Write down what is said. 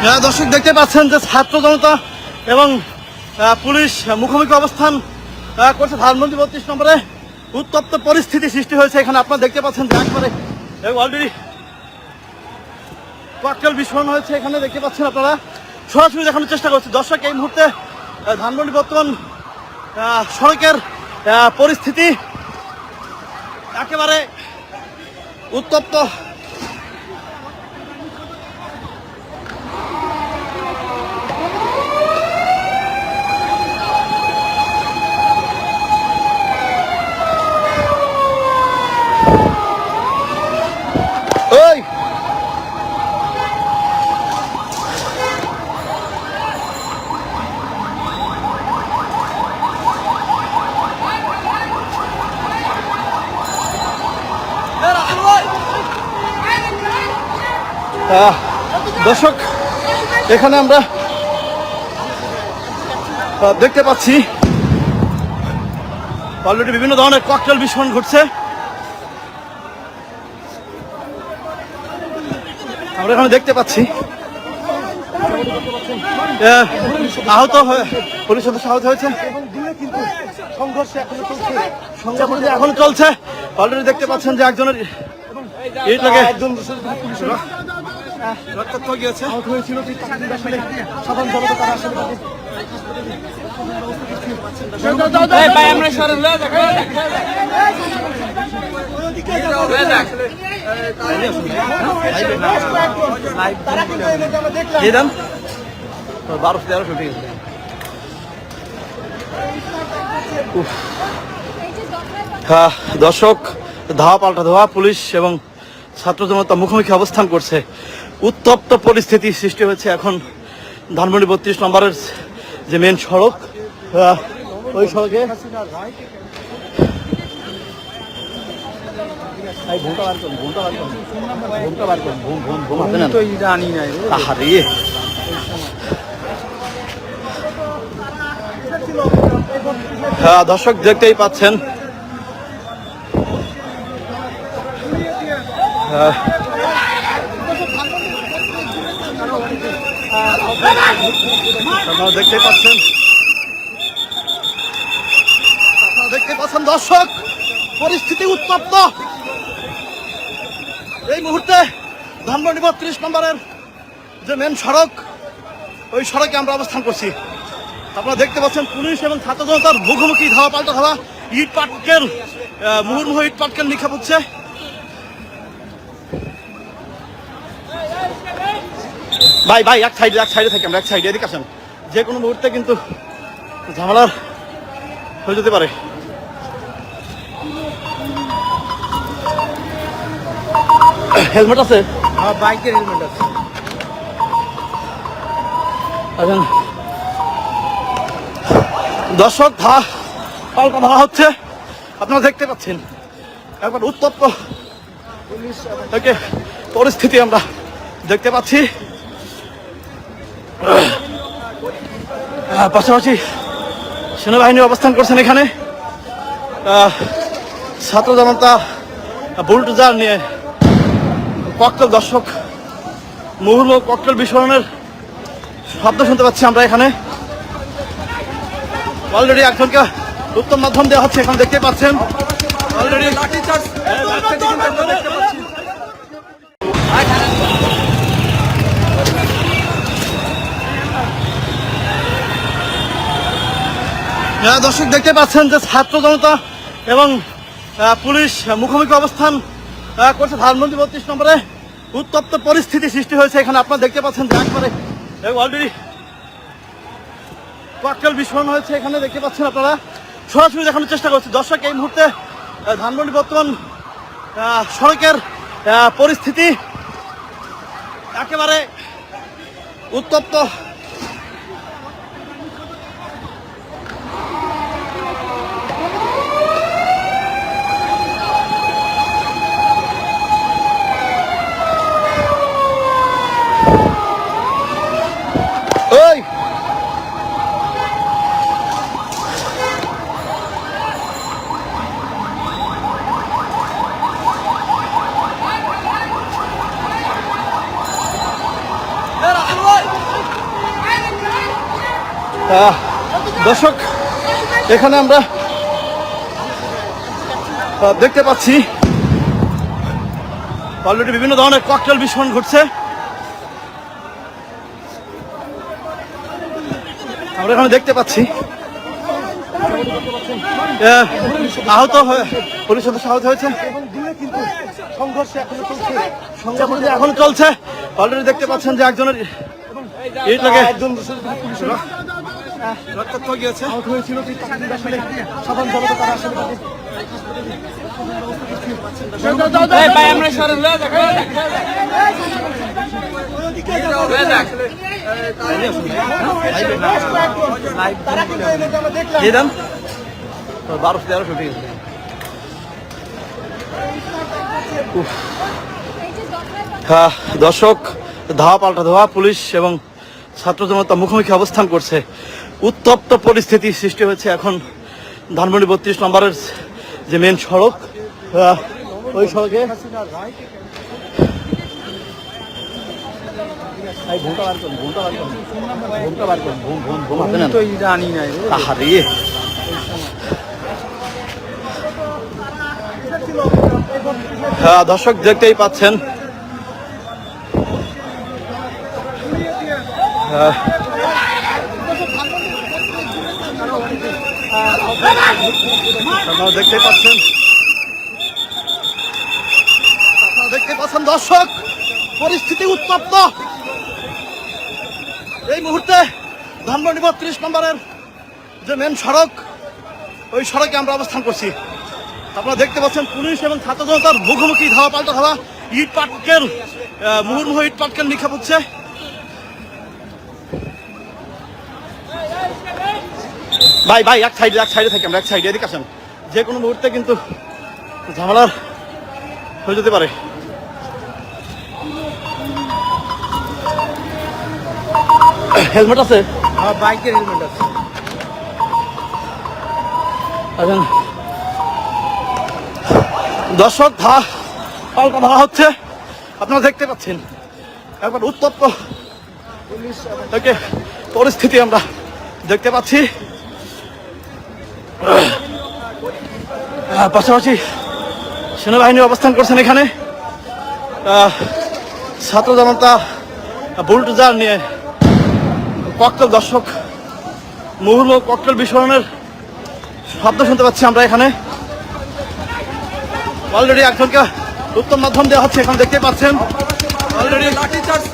দর্শক দেখতে পাচ্ছেন যে ছাত্র জনতা এবং পুলিশ মুখোমুখি অবস্থান করছে ধানমন্ডি 32 নম্বরে। উত্তপ্ত পরিস্থিতি সৃষ্টি হয়েছে এখানে। আপনারা দেখতে পাচ্ছেন যে একবারে অলরেডি ককটেল বিস্ফোরণ হয়েছে এখানে। দেখতে পাচ্ছেন আপনারা, সরাসরি দেখানোর চেষ্টা করছি। দর্শক এই মুহূর্তে ধানমন্ডি বর্তমান সড়কের পরিস্থিতি একেবারে উত্তপ্ত। দর্শক এখানে আমরা দেখতে পাচ্ছি অলরেডি বিভিন্ন ধরনের ককটেল বিস্ফোরণ ঘটছে। আমরা এখানে দেখতে পাচ্ছি আহত পুলিশ সদস্য আহত হয়েছে। সংঘর্ষ এখনো চলছে। অলরেডি দেখতে পাচ্ছেন যে একজনের ইট লাগে রক্তাক্ত গিয়েছে, আহত হয়েছিল। সাধারণ জনতা তারা আসলে দর্শক ধাওয়া পাল্টা ধাওয়া, পুলিশ এবং ছাত্র জনতা মুখোমুখি অবস্থান করছে। উত্তপ্ত পরিস্থিতি সৃষ্টি হয়েছে এখন ধানমন্ডি 32 নম্বরের যে মেন সড়ক, ওই সড়কে দর্শক দেখতেই পাচ্ছেন দেখতে পাচ্ছেন দর্শক পরিস্থিতি উত্তপ্ত। এই মুহূর্তে ধানমন্ডি 32 নম্বরের যে মেন সড়ক, ওই সড়কে আমরা অবস্থান করছি। আপনারা দেখতে পাচ্ছেন পুলিশ এবং ছাত্র জনতার মুখোমুখি ধাওয়া পাল্টা ধাওয়া, ইট পাটকেল মুহুর্মুহ ইট পাটকেল নিক্ষেপ হচ্ছে। ভাই ভাই এক সাইডে থাকি আমরা, এক সাইডে এদিকে আসেন। যে কোনো মুহূর্তে কিন্তু ঝামেলার হয়ে যেতে পারে। হেলমেট আছে? বাইকের হেলমেট আছে। দর্শক পাল্টা ধাওয়া হচ্ছে, আপনারা দেখতে পাচ্ছেন। একবার উত্তপ্ত পরিস্থিতি আমরা দেখতে পাচ্ছি। পাশাপাশি সেনাবাহিনী অবস্থান করছেন এখানে। ছাত্র জনতা বুলডোজার নিয়ে ককটেল, দর্শক মুহুর্মুহ ককটেল বিস্ফোরণের শব্দ শুনতে পাচ্ছি আমরা এখানে। অলরেডি একজনকে উত্তম মাধ্যম দেওয়া হচ্ছে এখন দেখতে পাচ্ছেন। অলরেডি লাঠিচার্জ দেখতে পাচ্ছি। দর্শক দেখতে পাচ্ছেন যে ছাত্র জনতা এবং পুলিশ মুখোমুখি অবস্থান করছে ধানমন্ডি 32 নম্বরে। উত্তপ্ত পরিস্থিতি সৃষ্টি হয়েছে এখানে। আপনারা দেখতে পাচ্ছেন যে একবারে অলরেডি ককটেল বিস্ফোরণ হয়েছে এখানে। দেখতে পাচ্ছেন আপনারা, সরাসরি দেখানোর চেষ্টা করছি। দর্শক এই মুহূর্তে ধানমন্ডি বর্তমান সড়কের পরিস্থিতি একেবারে উত্তপ্ত। Right. দর্শক এখানে আমরা দেখতে পাচ্ছি অলরেডি বিভিন্ন ধরনের ককটেল বিস্ফোরণ ঘটছে। আমরা এখানে দেখতে পাচ্ছি আহত পুলিশ সদস্য আহত হয়েছে। সংঘর্ষ এখন চলছে। অলরেডি দেখতে পাচ্ছেন যে একজনের ইট লাগে রক্তাক্ত গিয়েছে। সাধারণ জনতা তারা আসলে দর্শক ধাওয়া পাল্টা ধাওয়া, পুলিশ এবং ছাত্র জনতা মুখোমুখি অবস্থান করছে। উত্তপ্ত পরিস্থিতি সৃষ্টি হয়েছে এখন ধানমন্ডি 32 নম্বরের যে মেন সড়ক, ওই সড়কে দর্শক দেখতেই পাচ্ছেন দেখতে পাচ্ছেন দর্শক পরিস্থিতি উত্তপ্ত। এই মুহূর্তে ধানমন্ডি 32 নম্বরের যে মেন সড়ক, ওই সড়কে আমরা অবস্থান করছি। আপনারা দেখতে পাচ্ছেন পুলিশ এবং ছাত্র জনতার মুখোমুখি ধাওয়া পাল্টা ধাওয়া, ইট পাটকেল মুহুর্মুহ ইট পাটকেল নিক্ষেপ হচ্ছে। ভাই ভাই এক সাইডে থাকি আমরা, এক সাইডে এদিকে আসেন। যে কোনো মুহূর্তে কিন্তু ঝামেলার হয়ে যেতে পারে। হেলমেট আছে? বাইকের হেলমেট আছে। দর্শক পাল্টা ধাওয়া হচ্ছে, আপনারা দেখতে পাচ্ছেন। একবার উত্তপ্ত পরিস্থিতি আমরা দেখতে পাচ্ছি। পাশাপাশি সেনাবাহিনী অবস্থান করছেন এখানে। ছাত্র জনতা বুলডোজার নিয়ে ককটেল, দর্শক মুহুর্মুহ ককটেল বিস্ফোরণের শব্দ শুনতে পাচ্ছি আমরা এখানে। অলরেডি একজনকে উত্তম মাধ্যম দেওয়া হচ্ছে, এখন দেখতে পাচ্ছেন অলরেডি লাঠিচার্জ